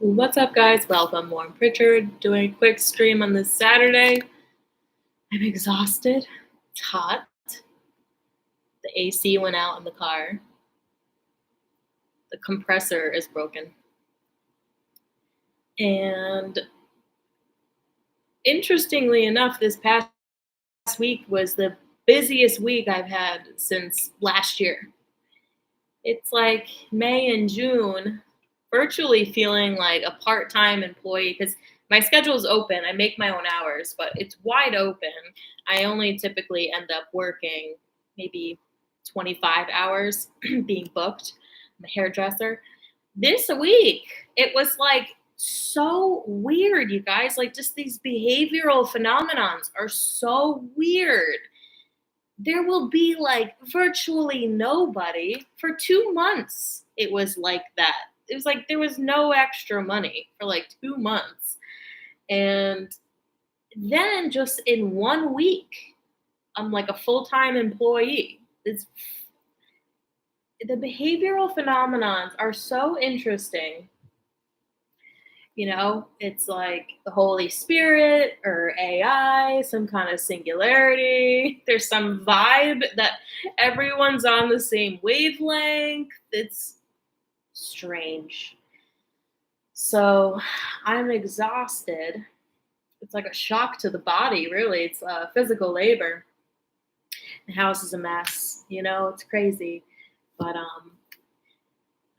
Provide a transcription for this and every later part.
What's up, guys? Welcome. Lauren Pritchard doing a quick stream on this Saturday. I'm exhausted. It's hot. The AC went out in the car. The compressor is broken. And interestingly enough, this past week was the busiest week I've had since last year. It's like May and June, virtually feeling like a part-time employee because my schedule is open. I make my own hours, but it's wide open. I only typically end up working maybe 25 hours being booked. I'm a hairdresser. This week, it was like so weird, you guys. Like, just these behavioral phenomenons are so weird. There will be like virtually nobody for 2 months. It was like that. It was like there was no extra money for like 2 months. And then just in 1 week, I'm like a full-time employee. The behavioral phenomenons are so interesting. It's like the Holy Spirit or AI, some kind of singularity. There's some vibe that everyone's on the same wavelength. It's strange. So I'm exhausted. It's like a shock to the body, really. It's physical labor. The house is a mess. It's crazy. But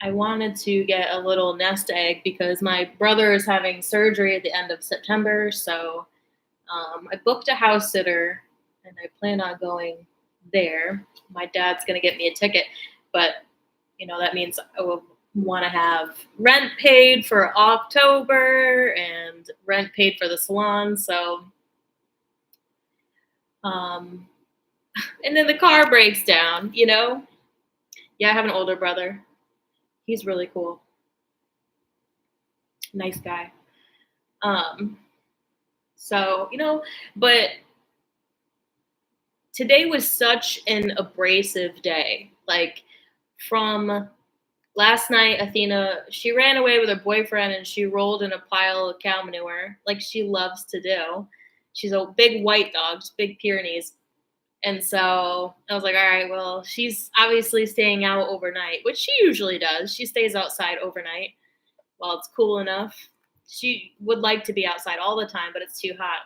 I wanted to get a little nest egg because my brother is having surgery at the end of September. So I booked a house sitter and I plan on going there. My dad's going to get me a ticket, but that means I will want to have rent paid for October and rent paid for the salon. So, and then the car breaks down, Yeah, I have an older brother. He's really cool. Nice guy. So, but today was such an abrasive day. Like from last night, Athena, she ran away with her boyfriend and she rolled in a pile of cow manure like she loves to do. She's a big white dog, big Pyrenees. And so I was like, all right, well, she's obviously staying out overnight, which she usually does. She stays outside overnight while it's cool enough. She would like to be outside all the time, but it's too hot.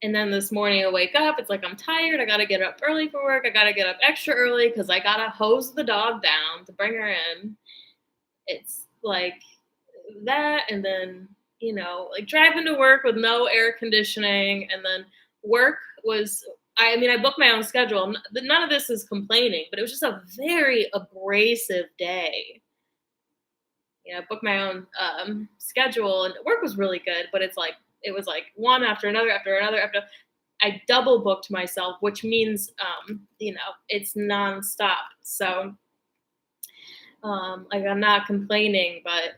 And then this morning I wake up, it's like I'm tired. I got to get up early for work. I got to get up extra early because I got to hose the dog down to bring her in. It's like that. And then, like driving to work with no air conditioning. And then work was, I booked my own schedule. None of this is complaining, but it was just a very abrasive day. I booked my own schedule and work was really good, but it was like one after another after I double booked myself, which means it's nonstop. So I'm not complaining, but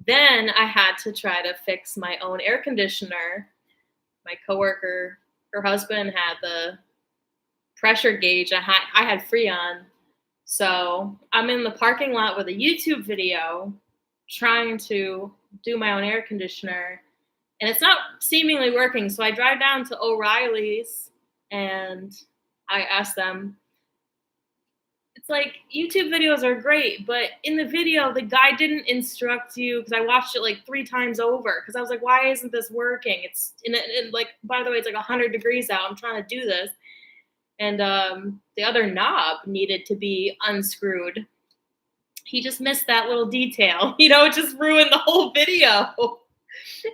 then I had to try to fix my own air conditioner. My coworker, her husband had the pressure gauge. I had Freon. So I'm in the parking lot with a YouTube video trying to do my own air conditioner and it's not seemingly working. So I drive down to O'Reilly's and I ask them, it's like YouTube videos are great, but in the video, the guy didn't instruct you because I watched it like 3 times over because I was like, why isn't this working? It's like, by the way, it's like 100 degrees out. I'm trying to do this. And the other knob needed to be unscrewed. He just missed that little detail. It just ruined the whole video.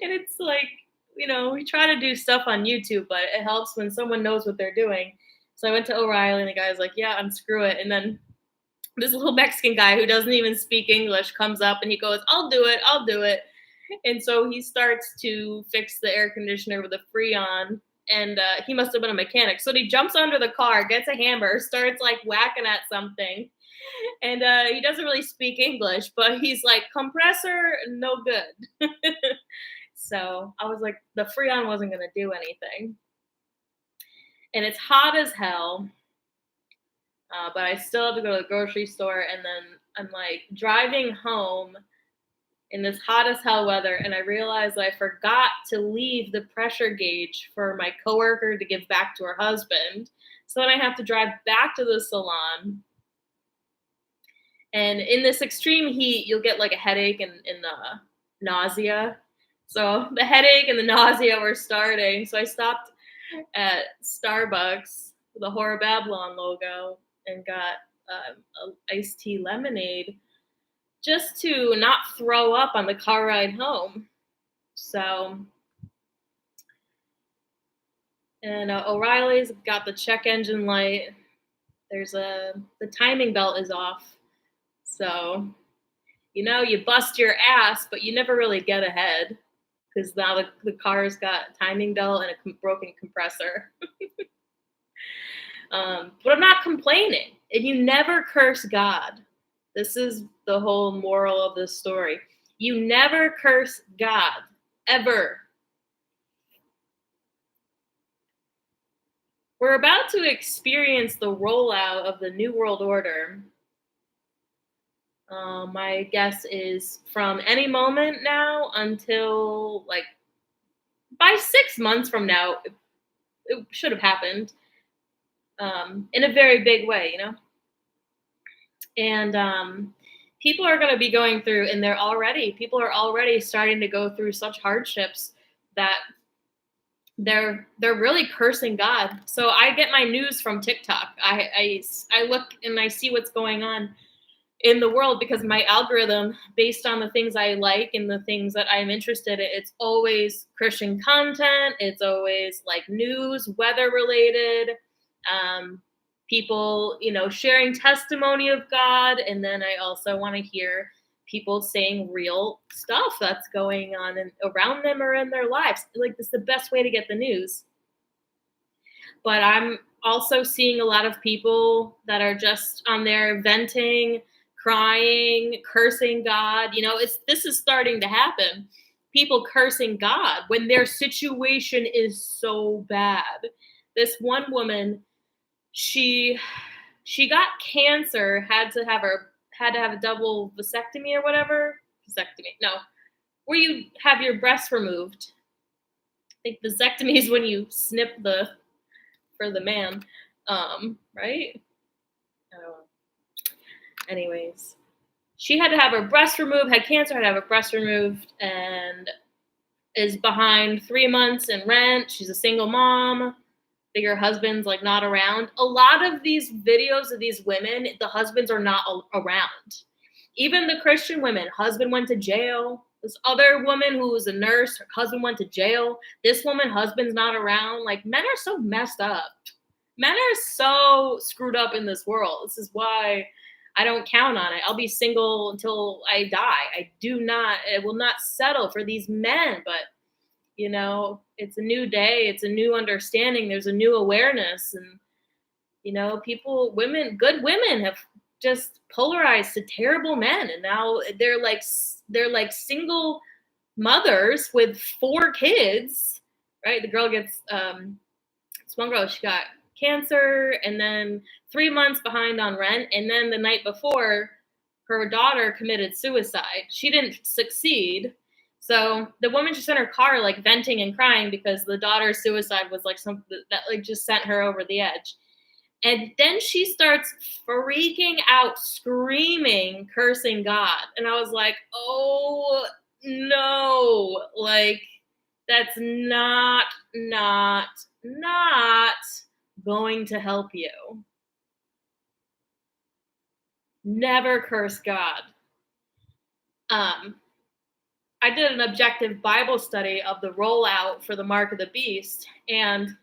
And it's like, we try to do stuff on YouTube, but it helps when someone knows what they're doing. So I went to O'Reilly and the guy was like, yeah, unscrew it. And then this little Mexican guy who doesn't even speak English comes up and he goes, I'll do it. And so he starts to fix the air conditioner with a Freon. And he must have been a mechanic. So he jumps under the car, gets a hammer, starts like whacking at something. And he doesn't really speak English, but he's like, compressor, no good. So I was like, the Freon wasn't going to do anything. And it's hot as hell. But I still have to go to the grocery store. And then I'm like driving home in this hot as hell weather, and I realized I forgot to leave the pressure gauge for my coworker to give back to her husband. So then I have to drive back to the salon. And in this extreme heat, you'll get like a headache and nausea. So the headache and the nausea were starting. So I stopped at Starbucks with a Horror Babylon logo and got a iced tea lemonade just to not throw up on the car ride home. So, and O'Reilly's got the check engine light. The timing belt is off. So, you bust your ass, but you never really get ahead because now the car's got a timing belt and a broken compressor. But I'm not complaining. And you never curse God. This is the whole moral of this story. You never curse God, ever. We're about to experience the rollout of the New World Order. My guess is from any moment now until like by 6 months from now, it should have happened in a very big way, And people are going to be going through, and people are already starting to go through such hardships that they're really cursing God. So I get my news from TikTok. I look and I see what's going on in the world because my algorithm, based on the things I like and the things that I'm interested in, it's always Christian content. It's always like news, weather related, people, sharing testimony of God. And then I also want to hear people saying real stuff that's going on around them or in their lives. Like, this is the best way to get the news. But I'm also seeing a lot of people that are just on there venting, crying, cursing God. This is starting to happen. People cursing God when their situation is so bad. This one woman, she got cancer, had to have a double vasectomy or whatever. Vasectomy, no, where you have your breast removed. I think vasectomy is when you snip for the man, right? I don't know. Anyways, she had to have her breast removed, had cancer, had to have her breast removed, and is behind 3 months in rent. She's a single mom. I think her husband's like not around. A lot of these videos of these women, the husbands are not around. Even the Christian women, husband went to jail. This other woman who was a nurse, her husband went to jail. This woman, husband's not around. Like, men are so messed up. Men are so screwed up in this world. This is why I don't count on it. I'll be single until I die. I will not settle for these men, but it's a new day. It's a new understanding. There's a new awareness. And, good women have just polarized to terrible men. And now they're like single mothers with 4 kids, right? The girl gets, this one girl, she got cancer and then 3 months behind on rent. And then the night before, her daughter committed suicide. She didn't succeed. So the woman just in her car, like venting and crying because the daughter's suicide was like something that like just sent her over the edge. And then she starts freaking out, screaming, cursing God. And I was like, oh no, like that's not going to help you. Never curse God. I did an objective Bible study of the rollout for the Mark of the Beast, and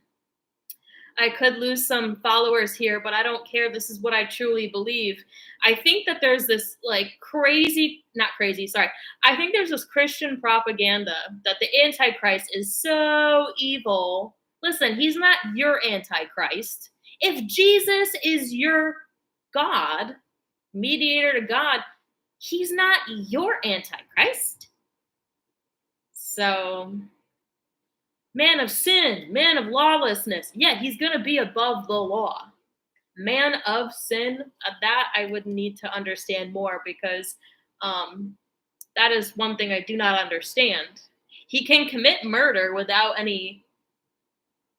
I could lose some followers here, but I don't care. This is what I truly believe. I think that there's this I think there's this Christian propaganda that the Antichrist is so evil. Listen, he's not your Antichrist. If Jesus is your God, mediator to God, he's not your Antichrist. So, man of sin, man of lawlessness. Yeah, he's going to be above the law. Man of sin, that I would need to understand more because That is one thing I do not understand. He can commit murder without any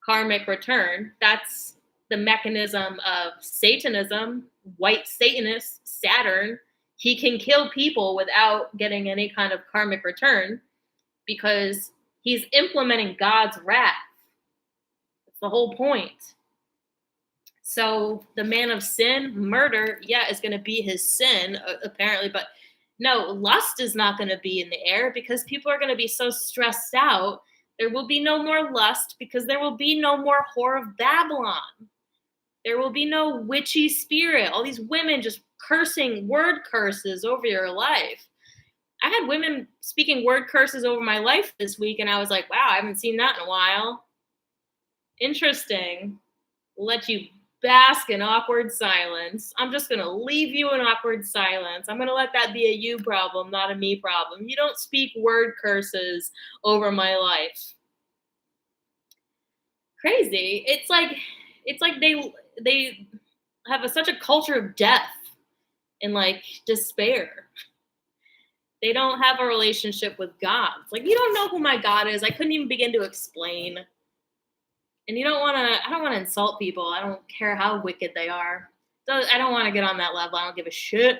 karmic return. That's the mechanism of Satanism, white Satanist, Saturn. He can kill people without getting any kind of karmic return because he's implementing God's wrath. That's the whole point. So the man of sin, murder, yeah, is going to be his sin, apparently. But no, lust is not going to be in the air because people are going to be so stressed out. There will be no more lust because there will be no more whore of Babylon. There will be no witchy spirit. All these women just cursing word curses over your life. I had women speaking word curses over my life this week, and I was like, wow, I haven't seen that in a while. Interesting. We'll let you bask in awkward silence. I'm just going to leave you in awkward silence. I'm going to let that be a you problem, not a me problem. You don't speak word curses over my life. Crazy. It's like they have such a culture of death and like despair. They don't have a relationship with God. It's like, you don't know who my God is. I couldn't even begin to explain. And I don't want to insult people. I don't care how wicked they are. I don't want to get on that level. I don't give a shit.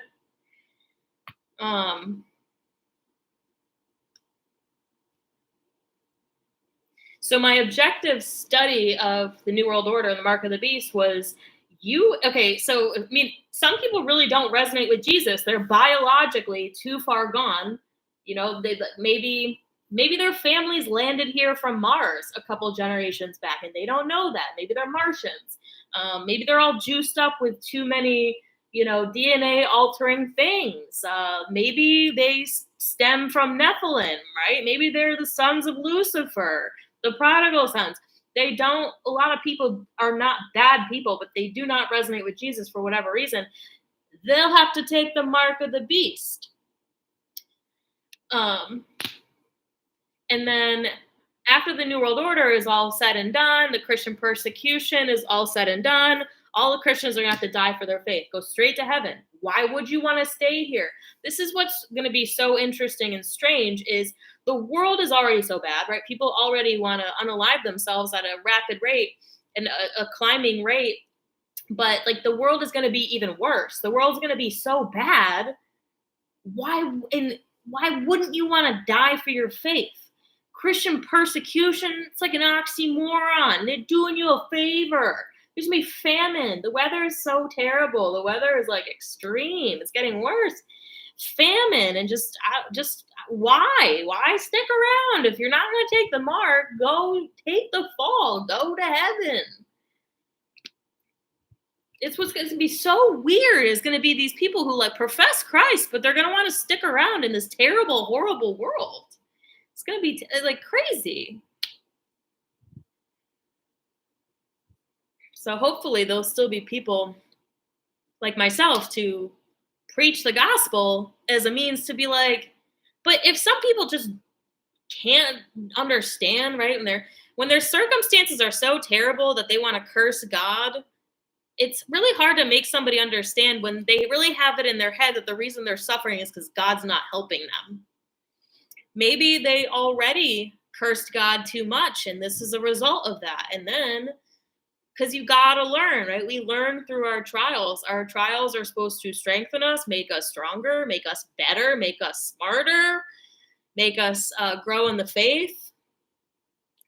So my objective study of the New World Order and the Mark of the Beast was so, I mean, some people really don't resonate with Jesus. They're biologically too far gone. You know, maybe their families landed here from Mars a couple generations back and they don't know that. Maybe they're Martians. Maybe they're all juiced up with too many, DNA altering things. Maybe they stem from Nephilim, right? Maybe they're the sons of Lucifer, the prodigal sons. A lot of people are not bad people, but they do not resonate with Jesus for whatever reason. They'll have to take the mark of the beast. And then after the New World Order is all said and done, the Christian persecution is all said and done, all the Christians are going to have to die for their faith, go straight to heaven. Why would you want to stay here? This is what's going to be so interesting and strange is the world is already so bad, right? People already want to unalive themselves at a rapid rate and a climbing rate. But like the world is going to be even worse. The world's going to be so bad. Why wouldn't you want to die for your faith? Christian persecution, it's like an oxymoron. They're doing you a favor. There's going to be famine. The weather is so terrible. The weather is like extreme. It's getting worse. Famine and just why stick around? If you're not going to take the mark, go take the fall. Go to heaven. It's what's going to be so weird is going to be these people who like profess Christ, but they're going to want to stick around in this terrible, horrible world. It's going to be like crazy. So hopefully there'll still be people like myself to preach the gospel as a means to be like, but if some people just can't understand, right? When their circumstances are so terrible that they want to curse God, it's really hard to make somebody understand when they really have it in their head that the reason they're suffering is because God's not helping them. Maybe they already cursed God too much, and this is a result of that. And then, because you got to learn, right? We learn through our trials. Our trials are supposed to strengthen us, make us stronger, make us better, make us smarter, make us grow in the faith,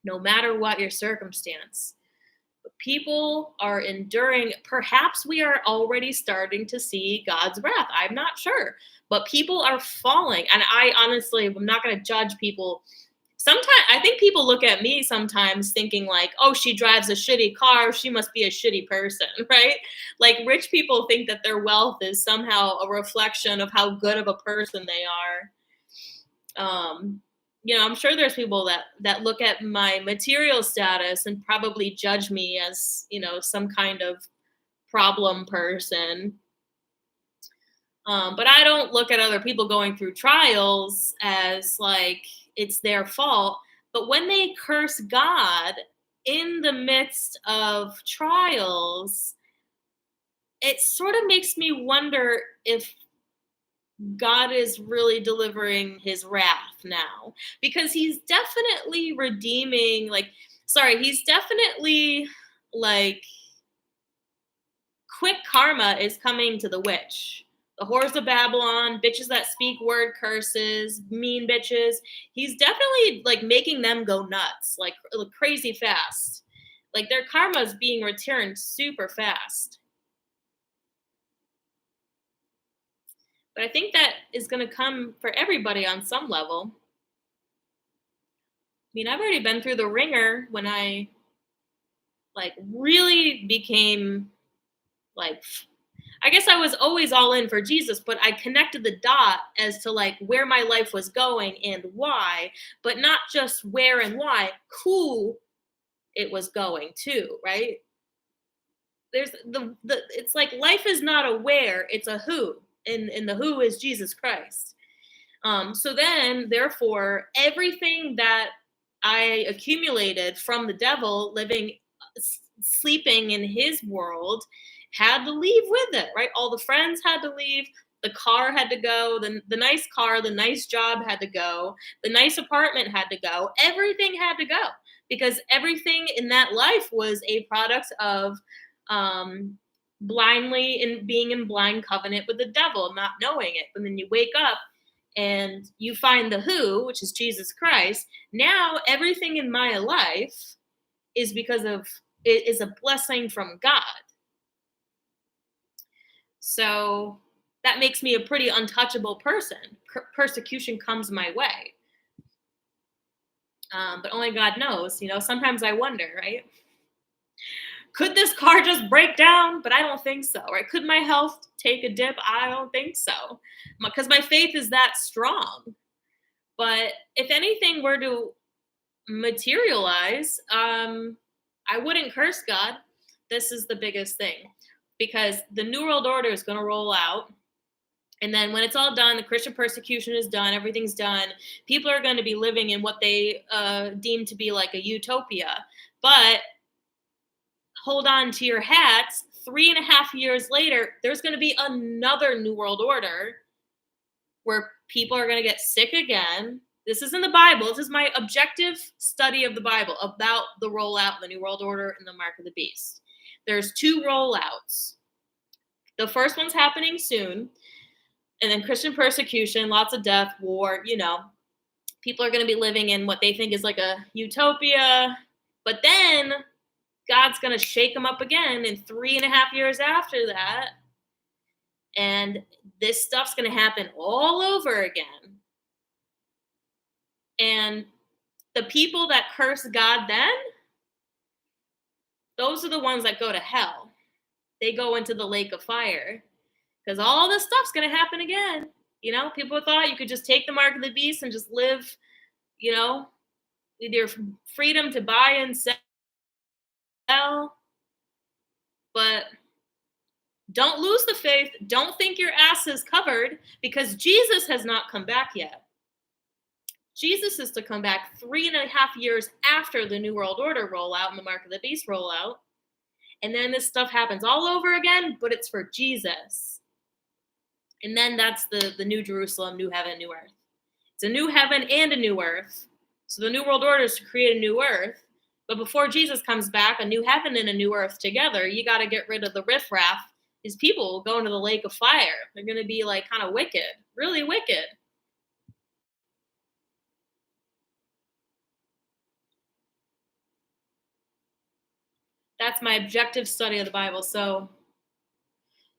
no matter what your circumstance. But people are enduring. Perhaps we are already starting to see God's wrath. I'm not sure. But people are falling. And I'm not going to judge people. Sometimes I think people look at me sometimes thinking like, oh, she drives a shitty car. She must be a shitty person, right? Like rich people think that their wealth is somehow a reflection of how good of a person they are. I'm sure there's people that look at my material status and probably judge me as, some kind of problem person. But I don't look at other people going through trials as like it's their fault. But when they curse God in the midst of trials, it sort of makes me wonder if God is really delivering his wrath now, because he's definitely redeeming, like, sorry, he's definitely, like, quick karma is coming to the witch. The whores of Babylon, bitches that speak word curses, mean bitches. He's definitely like making them go nuts, like crazy fast. Like their karma is being returned super fast. But I think that is going to come for everybody on some level. I mean, I've already been through the ringer when I like really became like, I guess I was always all in for Jesus, but I connected the dot as to like where my life was going and why, but not just where and why, who it was going to, right? There's the it's like life is not a where, it's a who. And the who is Jesus Christ. So then, therefore, everything that I accumulated from the devil living, sleeping in his world had to leave with it, right? All the friends had to leave. The car had to go. The nice car, the nice job had to go. The nice apartment had to go. Everything had to go because everything in that life was a product of blindly in being in blind covenant with the devil, not knowing it. But then you wake up and you find the who, which is Jesus Christ. Now everything in my life is because of it is a blessing from God. So that makes me a pretty untouchable person. Persecution comes my way. But only God knows, sometimes I wonder, right? Could this car just break down? But I don't think so, right? Could my health take a dip? I don't think so, because my faith is that strong. But if anything were to materialize, I wouldn't curse God. This is the biggest thing, because the New World Order is going to roll out. And then when it's all done, the Christian persecution is done, everything's done. People are going to be living in what they deem to be like a utopia. But hold on to your hats. 3.5 years later, there's going to be another New World Order where people are going to get sick again. This is in the Bible. This is my objective study of the Bible about the rollout of the New World Order and the Mark of the Beast. There's 2 rollouts. The first one's happening soon. And then Christian persecution, lots of death, war, people are going to be living in what they think is like a utopia. But then God's going to shake them up again in 3.5 years after that. And this stuff's going to happen all over again. And the people that curse God then, those are the ones that go to hell. They go into the lake of fire. Because all this stuff's going to happen again. People thought you could just take the mark of the beast and just live, with your freedom to buy and sell. But don't lose the faith. Don't think your ass is covered, because Jesus has not come back yet. Jesus is to come back 3.5 years after the New World Order rollout and the Mark of the Beast rollout. And then this stuff happens all over again, but it's for Jesus. And then that's the New Jerusalem, New Heaven, New Earth. It's a new heaven and a new earth. So the New World Order is to create a new earth. But before Jesus comes back, a new heaven and a new earth together, you got to get rid of the riffraff. These people will go into the lake of fire. They're going to be like kind of wicked, really wicked. That's my objective study of the Bible. So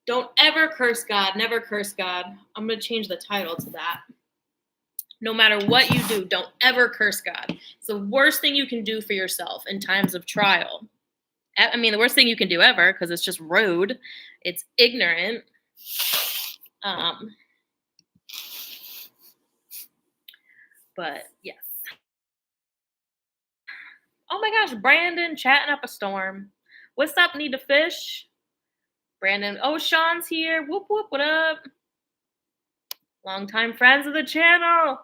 don't ever curse God. Never curse God. I'm going to change the title to that. No matter what you do, don't ever curse God. It's the worst thing you can do for yourself in times of trial. I mean, the worst thing you can do ever, because it's just rude. It's ignorant. But yes. Oh my gosh, Brandon chatting up a storm. What's up, need to fish? Brandon, oh, Sean's here. Whoop, whoop, what up? Longtime friends of the channel.